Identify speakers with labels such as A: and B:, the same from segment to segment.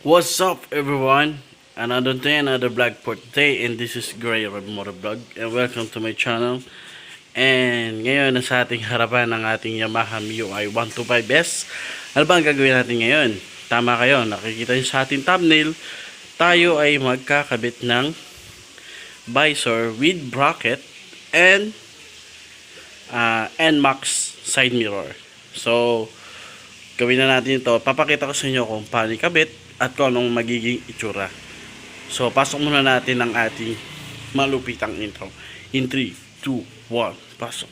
A: What's up everyone? Another day, another vlog for today, and this is Gray Red Motor Vlog, and welcome to my channel. And ngayon nasa ating harapan ng ating Yamaha Mio ay 125S. Ano ba ang gagawin natin ngayon? Tama kayo, nakikita nyo sa ating thumbnail, tayo ay magkakabit ng visor with bracket and Nmax Side Mirror. So, gawin na natin ito. Papakita ko sa inyo kung paano ikabit at kung anong magiging itsura. So, pasok muna natin ang ating malupitang intro. In 3, 2, 1, pasok.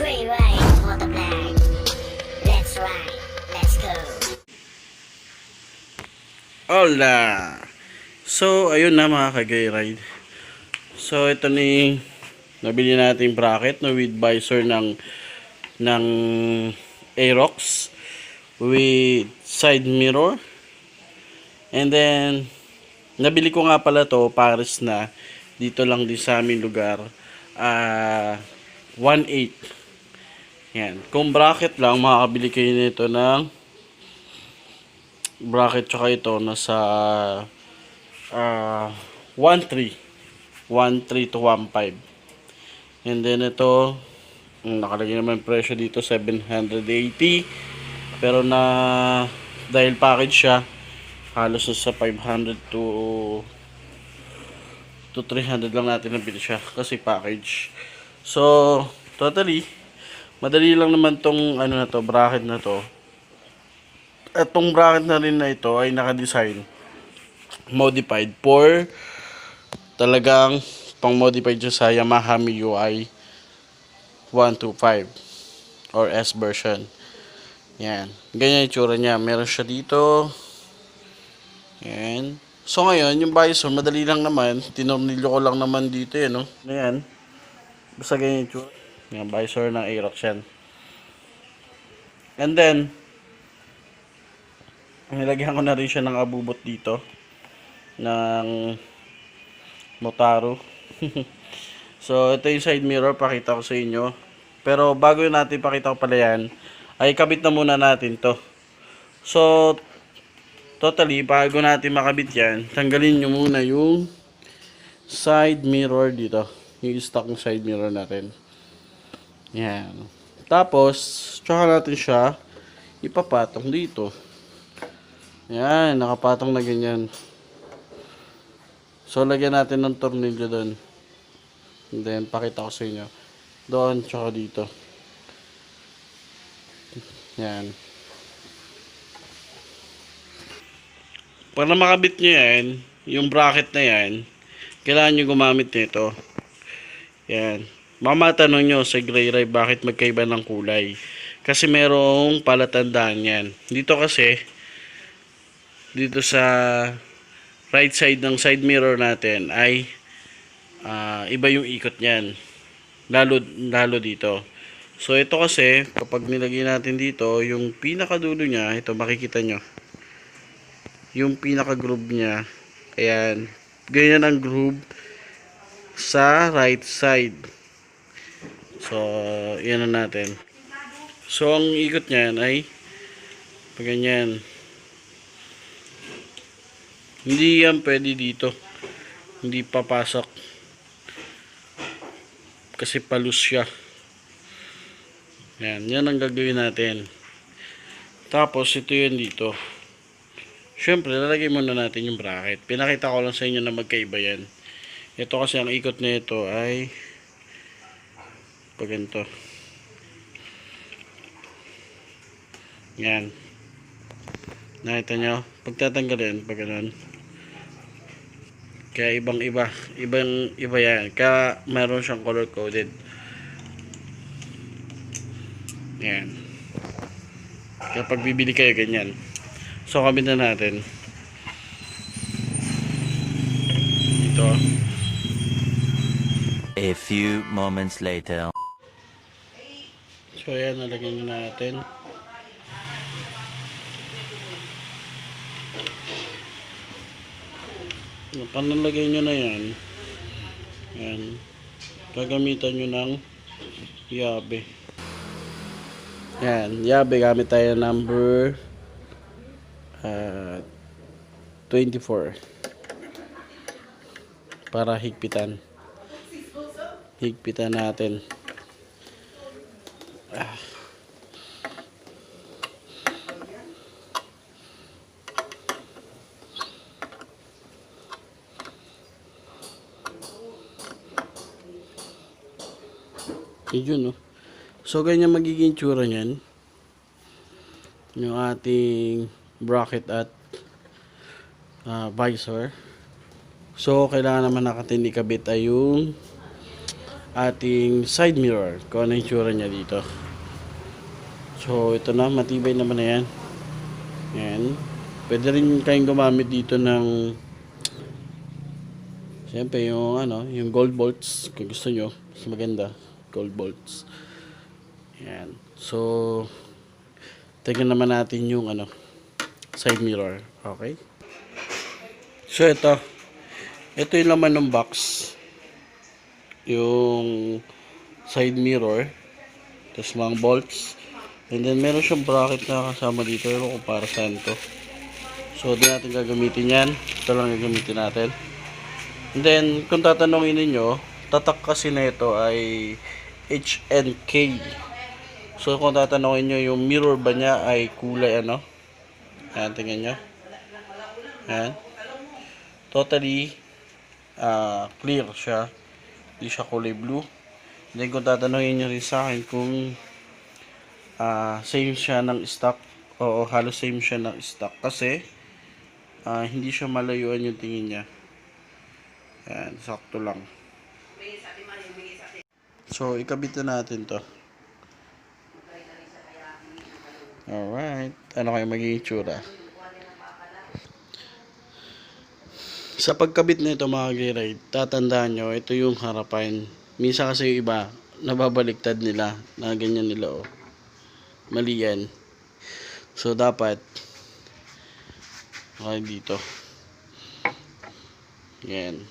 B: Great ride for the bag. Let's ride. Let's go.
A: Hola! So, ayun na mga ka-Gayride. So, ito ni nabili nating bracket no, with visor ng Aerox with side mirror. And then, nabili ko nga pala to, Paris na. Dito lang din sa aming lugar. 1.8. Yan. Kung bracket lang, makakabili kayo nito ng bracket tsaka ito nasa 1.3 to 1.5. And then ito, nakalagay naman presyo dito 780, pero na dahil package siya, halos sa 500 to 300 lang natin nabili siya kasi package. So totally madali lang naman tong ano na to, bracket na to. At tong bracket na rin na ito ay naka-design modified for talagang pang modified siya sa Yamaha Mio 125 or S version. Yan, ganyan yung tsura niya. Meron siya dito. Yan. So ngayon, yung visor, madali lang naman. Tinornilyo ko lang naman dito no? Ayan. Basta ganyan yung tsura. Yan, visor ng Aerox yan. And then, nilagyan ko na rin siya ng abubot dito. Ng Motaro. So, ito yung side mirror. Pakita ko sa inyo. Pero, bago yun natin pakita ko pala yan, ay kabit na muna natin to. So, totally, bago natin makabit yan, tanggalin nyo muna yung side mirror dito. Yung stock ng side mirror natin. Yan. Tapos, tsaka natin siya ipapatong dito. Yan, nakapatong na ganyan. So, lagyan natin ng tornilyo doon. And then, pakita ko sa inyo. Doon, tsaka dito. Yan. Para makabit nyo yan, yung bracket na yan, kailangan nyo gumamit nito. Yan. Mamatanong nyo sa Gayride bakit magkaiba ng kulay. Kasi merong palatandaan yan. Dito kasi, dito sa right side ng side mirror natin ay iba yung ikot niyan. Lalo dito. So ito kasi, kapag nilagay natin dito, yung pinakadulo niya, ito makikita nyo. Yung pinaka groove niya, ayan, ganyan ang groove sa right side. So, yan na natin. So, ang ikot niyan ay ganyan. Hindi yan pwede dito. Hindi papasok. Kasi palus siya. Yan ang gagawin natin. Tapos, ito yun dito. Siyempre, lalagay muna natin yung bracket. Pinakita ko lang sa inyo na magkaiba yan. Ito kasi ang ikot na ito ay pag ganito. Yan. Nakita nyo? Pagtatanggalin, pag ganun. Kaya ibang iba yan. Kaya meron siyang color coded. Yan. Kaya pag bibili kayo ganyan. So, kabit na natin. Ito.
C: A few moments later.
A: So, ayan, nalagyan na natin. Panalagay nyo na yan. Yan. Gagamitan nyo ng yabe. Yan. Yabe gamit tayo number 24. Para higpitan. Higpitan natin. Yun, no? So, ganyan magiging tsura niyan. Yung ating bracket at visor. So, kailangan naman nakatin ikabit ay yung ating side mirror. Kung ano yung tsura niya dito. So, ito na. Matibay naman na yan. Yan. Pwede rin kayong gumamit dito ng siyempre yung yung gold bolts kung gusto nyo. Mas maganda. Gold bolts. Yan. So, tingnan naman natin yung side mirror. Okay? So, ito. Ito yung laman ng box. Yung side mirror. Tapos mga bolts. And then, meron siyang bracket na kasama dito. Pero kung para saan to. So, di natin gagamitin yan. Ito lang gagamitin natin. And then, kung tatanungin ninyo, tatak kasi na ito ay HNK. So, kung tatanungin nyo, yung mirror ba niya ay kulay Ayan, tingnan nyo. Ayan. Totally clear siya. Hindi siya kulay blue. And then, kung tatanungin nyo rin sa akin kung same siya ng stock. Oo, halos same siya ng stock. Kasi, hindi siya malayuan yung tingin niya. Ayan, sakto lang. So, ikabit na natin to. Alright. Ano kayo magiging tsura? Sa pagkabit nito mga gray-ride, tatandaan nyo, ito yung harapan. Minsan kasi yung iba, nababaliktad nila. Na ganyan nila, oh. Mali yan. So, dapat okay dito. Yan.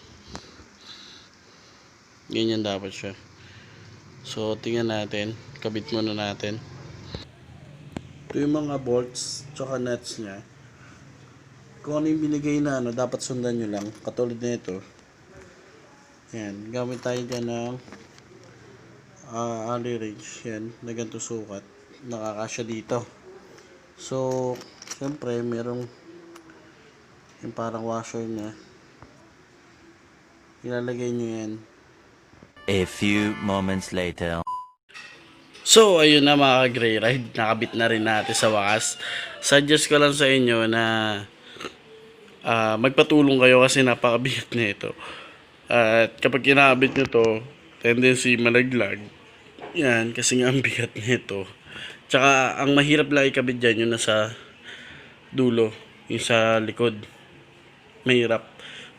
A: Ganyan dapat siya. So, tingnan natin. Kabit muna natin. Ito yung mga bolts tsaka nuts niya. Kung ano yung binigay na dapat sundan nyo lang. Katulad na ito. Yan. Gamit tayo dyan ng alley wrench. Yan. Na ganito sukat. Nakakasya dito. So, siyempre, merong yung parang washer niya. Ilalagay nyo yan.
C: A few moments later.
A: So, ayun na mga gray ride. Nakabit na rin natin sa wakas. Suggest ko lang sa inyo na magpatulong kayo kasi napakabigat na ito. At kapag kinakabit nyo to, tendency malaglag. Yan, kasi nga ang bigat nito. Tsaka, ang mahirap lang ikabit dyan, yung nasa dulo. Yung sa likod. Mahirap.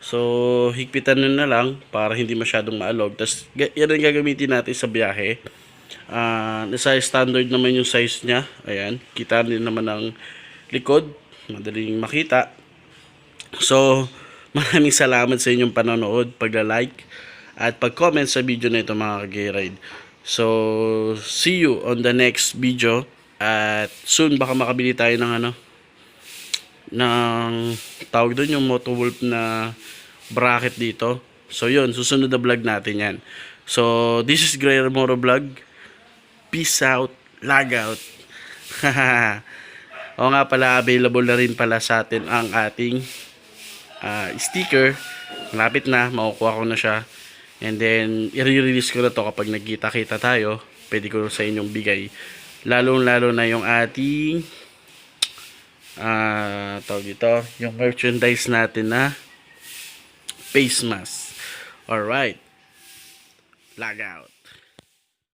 A: So, higpitan nyo na lang para hindi masyadong maalog. Tapos, yan ang gagamitin natin sa biyahe. Nasa standard naman yung size niya. Ayan. Kita din naman ang likod. Madaling makita. So, maraming salamat sa inyong panonood, pagla-like, at pag-comment sa video na ito mga kag-ride. So, see you on the next video. At soon, baka makabili tayo ng ng tawag doon yung Motowolf na bracket dito. So yun, susunod na vlog natin yan. So this is Gray Moro Vlog. Peace out, lag out. O nga pala, available na rin pala sa atin ang ating sticker. Malapit na, makukuha ko na siya. And then i-release ko na to kapag nagkita-kita tayo. Pwede ko sa inyong bigay. Lalo na yung ating tawag dito, yung merchandise natin na face mask. Alright. Lag out.